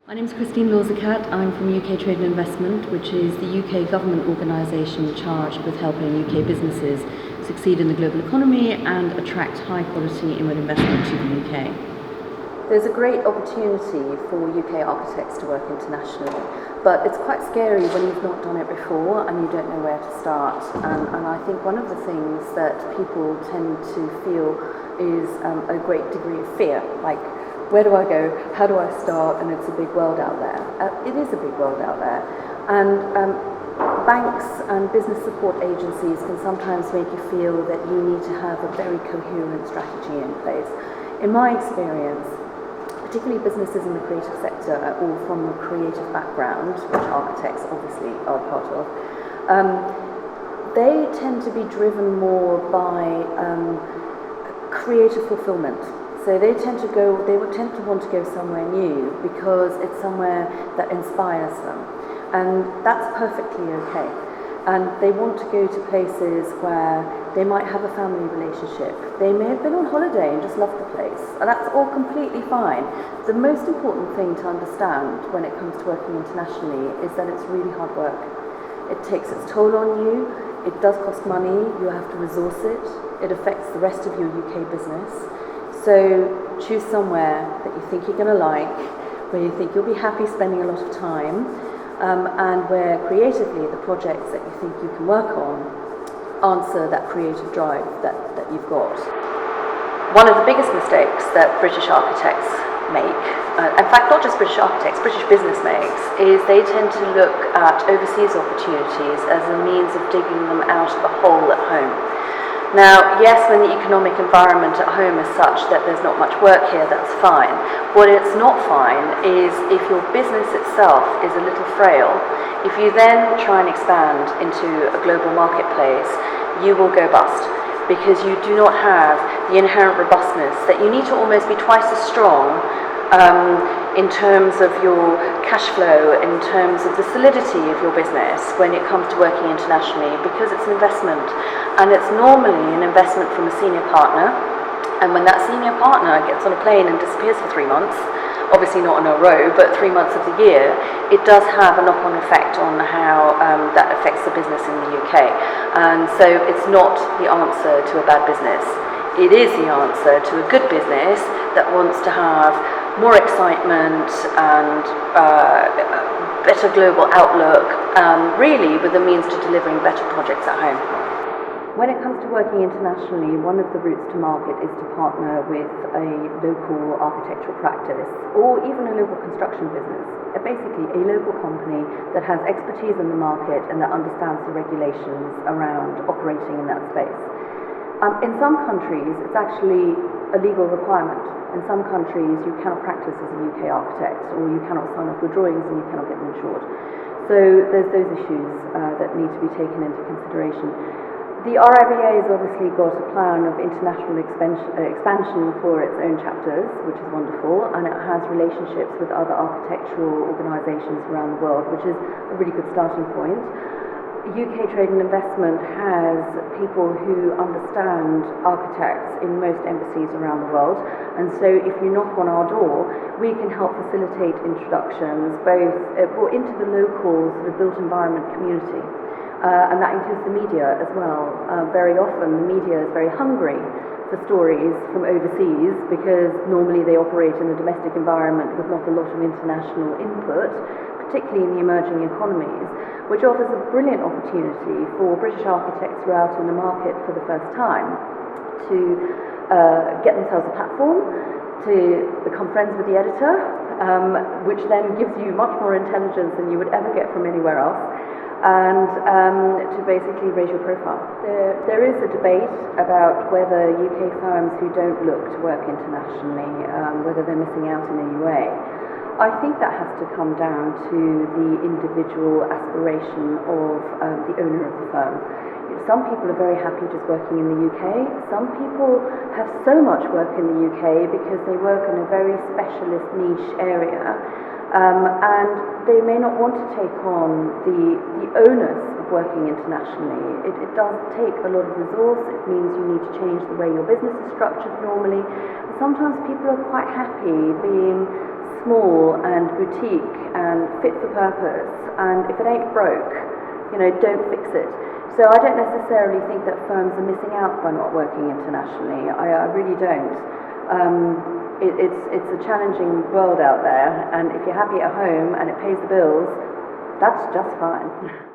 My name is Losecaat. I'm from UK Trade and Investment, which is the UK government organisation charged with helping UK businesses succeed in the global economy and attract high quality inward investment to the UK. There's a great opportunity for UK architects to work internationally, but it's quite scary when you've not done it before and you don't know where to start. And I think one of the things that people tend to feel is a great degree of fear, like, where do I go? How do I start? And it's a big world out there. It is a big world out there. And banks and business support agencies can sometimes make you feel that you need to have a very coherent strategy in place. In my experience, particularly businesses in the creative sector or from a creative background, which architects obviously are part of, they tend to be driven more by creative fulfillment. So they would tend to want to go somewhere new because it's somewhere that inspires them. And that's perfectly okay. And they want to go to places where they might have a family relationship. They may have been on holiday and just love the place. And that's all completely fine. The most important thing to understand when it comes to working internationally is that it's really hard work. It takes its toll on you. It does cost money. You have to resource it. It affects the rest of your UK business. So choose somewhere that you think you're going to like, where you think you'll be happy spending a lot of time, and where creatively the projects that you think you can work on answer that creative drive that you've got. One of the biggest mistakes that British architects make, in fact not just British architects, British business makes, is they tend to look at overseas opportunities as a means of digging them out of a hole at home. Now, yes, when the economic environment at home is such that there's not much work here, that's fine. What it's not fine is if your business itself is a little frail, if you then try and expand into a global marketplace, you will go bust because you do not have the inherent robustness that you need to almost be twice as strong in terms of your cash flow, in terms of the solidity of your business when it comes to working internationally, because it's an investment. And it's normally an investment from a senior partner. And when that senior partner gets on a plane and disappears for 3 months, obviously not in a row, but 3 months of the year, it does have a knock-on effect on how that affects the business in the UK. And so it's not the answer to a bad business. It is the answer to a good business that wants to have more excitement and better global outlook, really with the means to delivering better projects at home. When it comes to working internationally, one of the routes to market is to partner with a local architectural practice or even a local construction business, basically a local company that has expertise in the market and that understands the regulations around operating in that space. In some countries, it's actually a legal requirement. In some countries, you cannot practice as a UK architect, or you cannot sign off your drawings and you cannot get them insured. So there's those issues that need to be taken into consideration. The RIBA has obviously got a plan of international expansion for its own chapters, which is wonderful, and it has relationships with other architectural organisations around the world, which is a really good starting point. UK Trade and Investment has people who understand architects in most embassies around the world, and so if you knock on our door, we can help facilitate introductions both into the local sort of built environment community. And that includes the media as well. Very often the media is very hungry for stories from overseas because normally they operate in a domestic environment with not a lot of international input, particularly in the emerging economies, which offers a brilliant opportunity for British architects who are out in the market for the first time to get themselves a platform, to become friends with the editor, which then gives you much more intelligence than you would ever get from anywhere else, and to basically raise your profile. There is a debate about whether UK firms who don't look to work internationally, whether they're missing out in any way. I think that has to come down to the individual aspiration of the owner of the firm. Some people are very happy just working in the UK. Some people have so much work in the UK because they work in a very specialist niche area, and they may not want to take on the onus of working internationally. It does take a lot of resource. It means you need to change the way your business is structured normally. Sometimes people are quite happy being small and boutique and fit for purpose, and if it ain't broke, don't fix it. So I don't necessarily think that firms are missing out by not working internationally. I really don't. It's a challenging world out there, and if you're happy at home and it pays the bills, that's just fine.